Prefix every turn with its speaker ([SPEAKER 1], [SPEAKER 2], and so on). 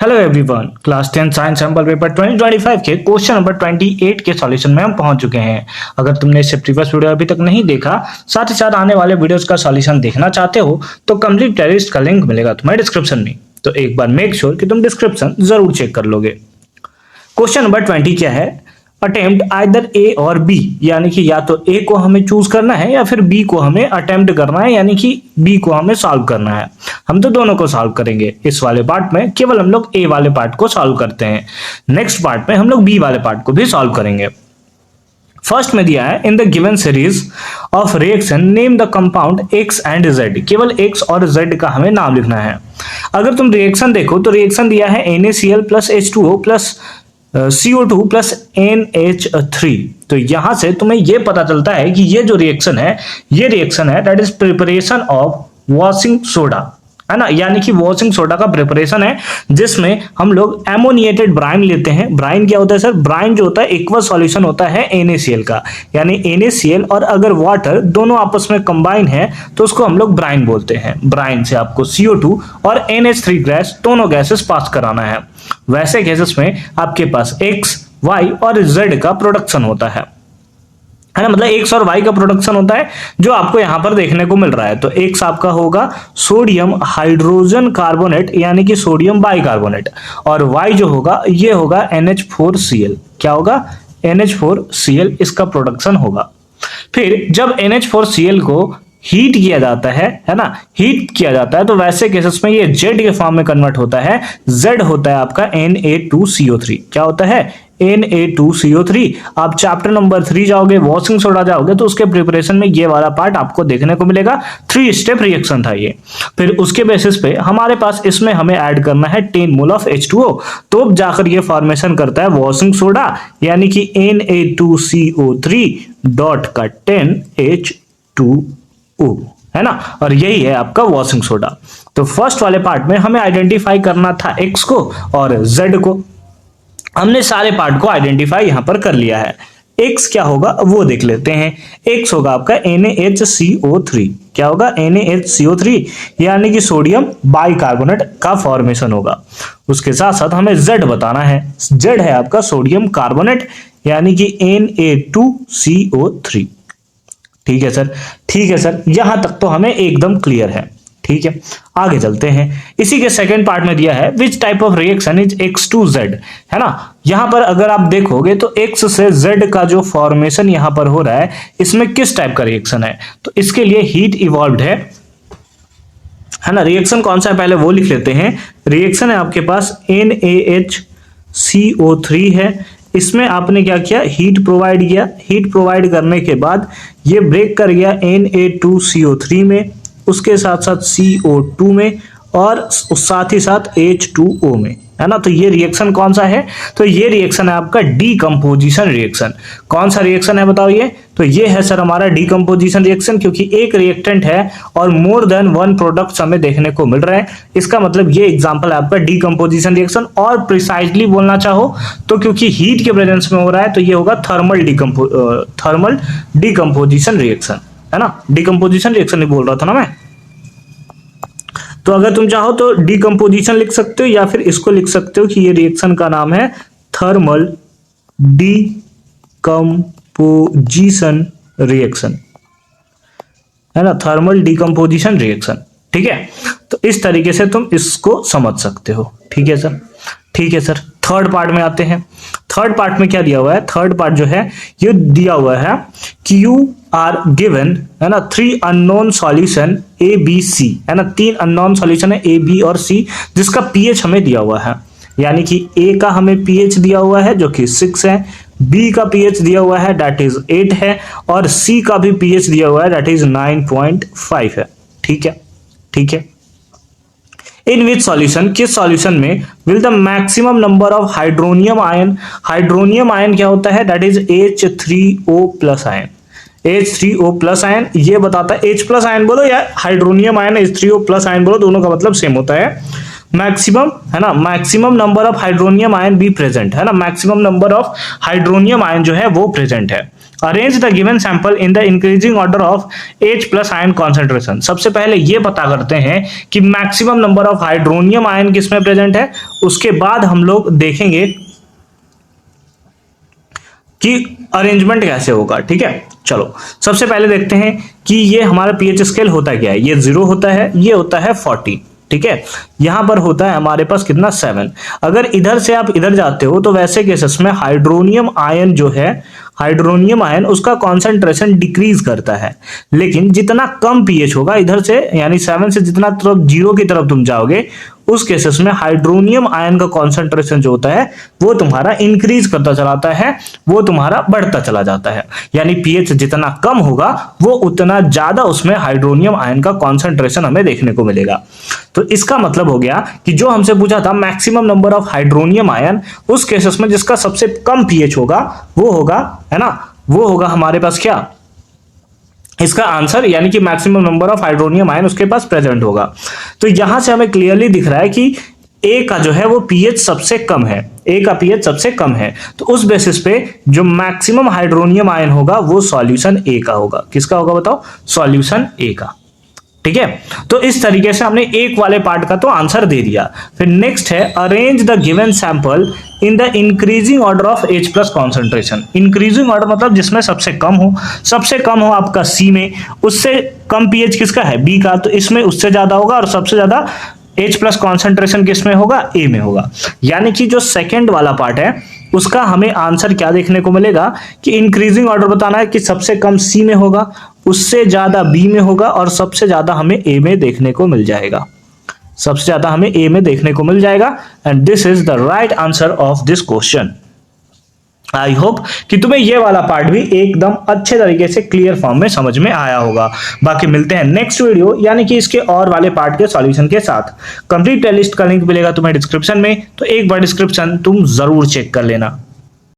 [SPEAKER 1] Hello everyone, class 10 science sample paper 2025 के question number 28 के solution में हम पहुंच चुके हैं। अगर तुमने इससे प्रीवियस वीडियो अभी तक नहीं देखा, साथ ही साथ आने वाले वीडियोस का सॉल्यूशन देखना चाहते हो तो कंप्लीट प्लेलिस्ट का लिंक मिलेगा तुम्हें डिस्क्रिप्शन में। तो एक बार मेक श्योर कि तुम डिस्क्रिप्शन जरूर चेक कर लोगे। क्वेश्चन नंबर 20 क्या है? अटेम्प्ट आइदर ए और बी, यानी कि या तो ए को हमें चूज करना है या फिर बी को हमें अटेम्प्ट करना है, यानी कि बी को हमें सॉल्व करना है। हम तो दोनों को सॉल्व करेंगे। इस वाले पार्ट में केवल हम लोग ए वाले पार्ट को सॉल्व करते हैं, नेक्स्ट पार्ट में हम लोग बी वाले पार्ट को भी सॉल्व करेंगे। फर्स्ट में दिया है in the given series of reaction name the compound x and Z. केवल एक्स और जेड का हमें नाम लिखना है। अगर तुम रिएक्शन देखो तो रिएक्शन दिया है NaCl plus H2O plus CO2 plus NH3। तो यहां से तुम्हें यह पता चलता है कि ये जो रिएक्शन है, ये रिएक्शन है that is preparation of washing soda, है ना। यानी कि वॉशिंग सोडा का प्रिपरेशन है जिसमें हम लोग एमोनिएटेड ब्राइन लेते हैं। ब्राइन क्या होता है सर? ब्राइन जो होता है एक्वस सॉल्यूशन होता है NaCl का, यानी NaCl और अगर वाटर दोनों आपस में कंबाइन है तो उसको हम लोग ब्राइन बोलते हैं। ब्राइन से आपको CO2 और NH3 गैस दोनों गैसेस पास कराना है। वैसे केसेस में आपके पास X, Y और Z का प्रोडक्शन होता है ना। मतलब X और Y का प्रोडक्शन होता है जो आपको यहां पर देखने को मिल रहा है। तो X आपका होगा सोडियम हाइड्रोजन कार्बोनेट, यानी कि सोडियम बाइकार्बोनेट, और Y जो होगा ये होगा NH4Cl। क्या होगा? NH4Cl इसका प्रोडक्शन होगा। फिर जब NH4Cl को हीट किया जाता है ना, हीट किया जाता है तो वैसे केसेस में ये Z के फॉर्म में कन्वर्ट होता है। Z होता है आपका Na2CO3। क्या होता है? Na2CO3। आप चैप्टर नंबर 3 जाओगे, वॉशिंग सोडा जाओगे, तो उसके प्रिपरेशन में ये वाला पार्ट आपको देखने को मिलेगा। 3 स्टेप रिएक्शन था ये। फिर उसके बेसिस पे हमारे पास इसमें हमें ऐड करना है 10 मोल ऑफ H2O, तो जाकर ये फॉर्मेशन करता है वॉशिंग सोडा, यानी कि Na2CO3 डॉट का 10H2O, है ना। और यही है आपका वॉशिंग सोडा। तो फर्स्ट वाले पार्ट में हमें आइडेंटिफाई करना था X को और Z को। हमने सारे पार्ट को आइडेंटिफाई यहां पर कर लिया है। X क्या होगा वो देख लेते हैं। X होगा आपका NaHCO3। क्या होगा? NaHCO3, यानी कि सोडियम बाइकार्बोनेट का फॉर्मेशन होगा। उसके साथ साथ हमें Z बताना है। Z है आपका सोडियम कार्बोनेट, यानी कि Na2CO3। ठीक है सर, ठीक है सर, यहां तक तो हमें एकदम क्लियर है। ठीक है, आगे चलते हैं। इसी के सेकंड पार्ट में दिया है which type of reaction is X to Z, है ना। यहां पर अगर आप देखोगे तो X से Z का जो फॉर्मेशन यहां पर हो रहा है, इसमें किस टाइप का रिएक्शन है? तो इसके लिए हीट इवॉल्व्ड है ना। रिएक्शन कौन सा है पहले वो लिख लेते हैं। रिएक्शन है आपके पास NaHCO3 है। इसमें आपने क्या किया? हीट प्रोवाइड किया। हीट प्रोवाइड करने के बाद ये ब्रेक कर गया Na2CO3 में, उसके साथ साथ CO2 में और साथ ही साथ H2O में, है ना। तो ये रिएक्शन कौन सा है? तो ये रिएक्शन है आपका डीकंपोजिशन रिएक्शन। कौन सा रिएक्शन है बताओ ये? तो ये है सर हमारा डीकंपोजिशन रिएक्शन, क्योंकि एक रिएक्टेंट है और मोर देन वन प्रोडक्ट्स हमें देखने को मिल रहे हैं। इसका मतलब ये एग्जांपल है आपका डीकंपोजिशन रिएक्शन। और प्रिसाइजली बोलना चाहो तो क्योंकि हीट के प्रेजेंस में हो रहा है तो ये होगा थर्मल डीकंपोजिशन रिएक्शन, है ना। डीकंपोजिशन रिएक्शन नहीं बोल रहा था ना मैं। तो अगर तुम चाहो तो डीकंपोजिशन लिख सकते हो या फिर इसको लिख सकते हो कि ये रिएक्शन का नाम है थर्मल डीकंपोजिशन रिएक्शन, है ना। थर्मल डीकंपोजिशन रिएक्शन, ठीक है। तो इस तरीके से तुम इसको समझ सकते हो। ठीक है सर, ठीक है सर। थर्ड पार्ट में आते हैं। थर्ड पार्ट में क्या दिया हुआ है? थर्ड पार्ट जो है ये दिया हुआ है कि यू आर गिवन, है ना, 3 unknown solution A B C, है ना। 3 अननोन सॉल्यूशन है A B और C, जिसका pH हमें दिया हुआ है। यानी कि A का हमें pH दिया हुआ है जो कि 6 है, B का pH दिया हुआ है दैट इज 8 है, और C का भी pH दिया हुआ है दैट इज 9.5 है। ठीक है, ठीक है। इन विच सॉल्यूशन, किस सॉल्यूशन में will the maximum number of hydronium ion, hydronium ion क्या होता है? That is H3O plus ion. H3O plus ion ये बताता है, H प्लस आयन बोलो या hydronium ion H3O plus ion बोलो, दोनों का मतलब सेम होता है। मैक्सिमम, है ना, maximum number of hydronium ion be present, है ना। Maximum number of hydronium ion जो है वो प्रेजेंट है। Arrange the given sample in the increasing order of H plus ion concentration. सबसे पहले ये पता करते हैं कि maximum number of hydronium ion किसमें प्रेजेंट है, उसके बाद हम लोग देखेंगे कि अरेंजमेंट कैसे होगा। ठीक है, चलो सबसे पहले देखते हैं कि ये हमारा पीएच स्केल होता क्या है। ये 0 होता है, ये होता है 40। ठीक है, यहां पर होता है हमारे पास कितना 7। अगर इधर से आप इधर जाते हो तो वैसे केसेस में हाइड्रोनियम आयन जो है, हाइड्रोनियम आयन उसका कॉन्सेंट्रेशन डिक्रीज करता है। लेकिन जितना कम पीएच होगा इधर से, यानी 7 से जितना तरफ 0 की तरफ तुम जाओगे, उस केसेस में हाइड्रोनियम आयन का कॉन्सेंट्रेशन जो होता है वो तुम्हारा इंक्रीज करता चलाता है, वो तुम्हारा बढ़ता चला जाता है। यानी पीएच जितना कम होगा वो उतना ज्यादा उसमें हाइड्रोनियम आयन का कॉन्सेंट्रेशन हमें देखने को मिलेगा। तो इसका मतलब हो गया कि जो हमसे पूछा था maximum number of hydronium ion, उस केसेस में जिसका सबसे कम पीएच होगा वो होगा, है ना, वो होगा हमारे पास क्या, इसका आंसर, यानी कि maximum number of hydronium ion उसके पास प्रेजेंट होगा। तो यहां से हमें क्लियरली दिख रहा है कि ए का जो है वो पीएच सबसे कम है, ए का पीएच सबसे कम है। तो उस बेसिस पे जो मैक्सिमम हाइड्रोनियम आयन होगा वो सॉल्यूशन ए का होगा। किसका होगा बताओ, सॉल्यूशन ए का। ठीक है, तो इस तरीके से हमने एक वाले पार्ट का तो आंसर दे दिया। फिर नेक्स्ट है arrange the given sample in the increasing order of H plus concentration. Increasing order मतलब जिसमें सबसे कम हो, सबसे कम हो आपका C में, उससे कम पीएच किसका है, B का, तो इसमें उससे ज्यादा होगा, और सबसे ज्यादा H प्लस कॉन्सेंट्रेशन किसमें होगा, A में होगा। यानी कि जो सेकेंड वाला पार्ट है उसका हमें आंसर क्या देखने को मिलेगा कि इंक्रीजिंग ऑर्डर बताना है कि सबसे कम C में होगा, उससे ज्यादा B में होगा, और सबसे ज्यादा हमें A में देखने को मिल जाएगा, सबसे ज्यादा हमें A में देखने को मिल जाएगा। And this is the right answer of this question. I hope कि तुम्हें ये वाला पार्ट भी एकदम अच्छे तरीके से क्लियर फॉर्म में समझ में आया होगा। बाकी मिलते हैं नेक्स्ट वीडियो, यानी कि इसके और वाले पार्ट के सॉल्यूशन के साथ। कंप्लीट प्लेलिस्ट का लिंक मिलेगा तुम्हें डिस्क्रिप्शन में, तो एक बार डिस्क्रिप्शन तुम जरूर चेक कर लेना।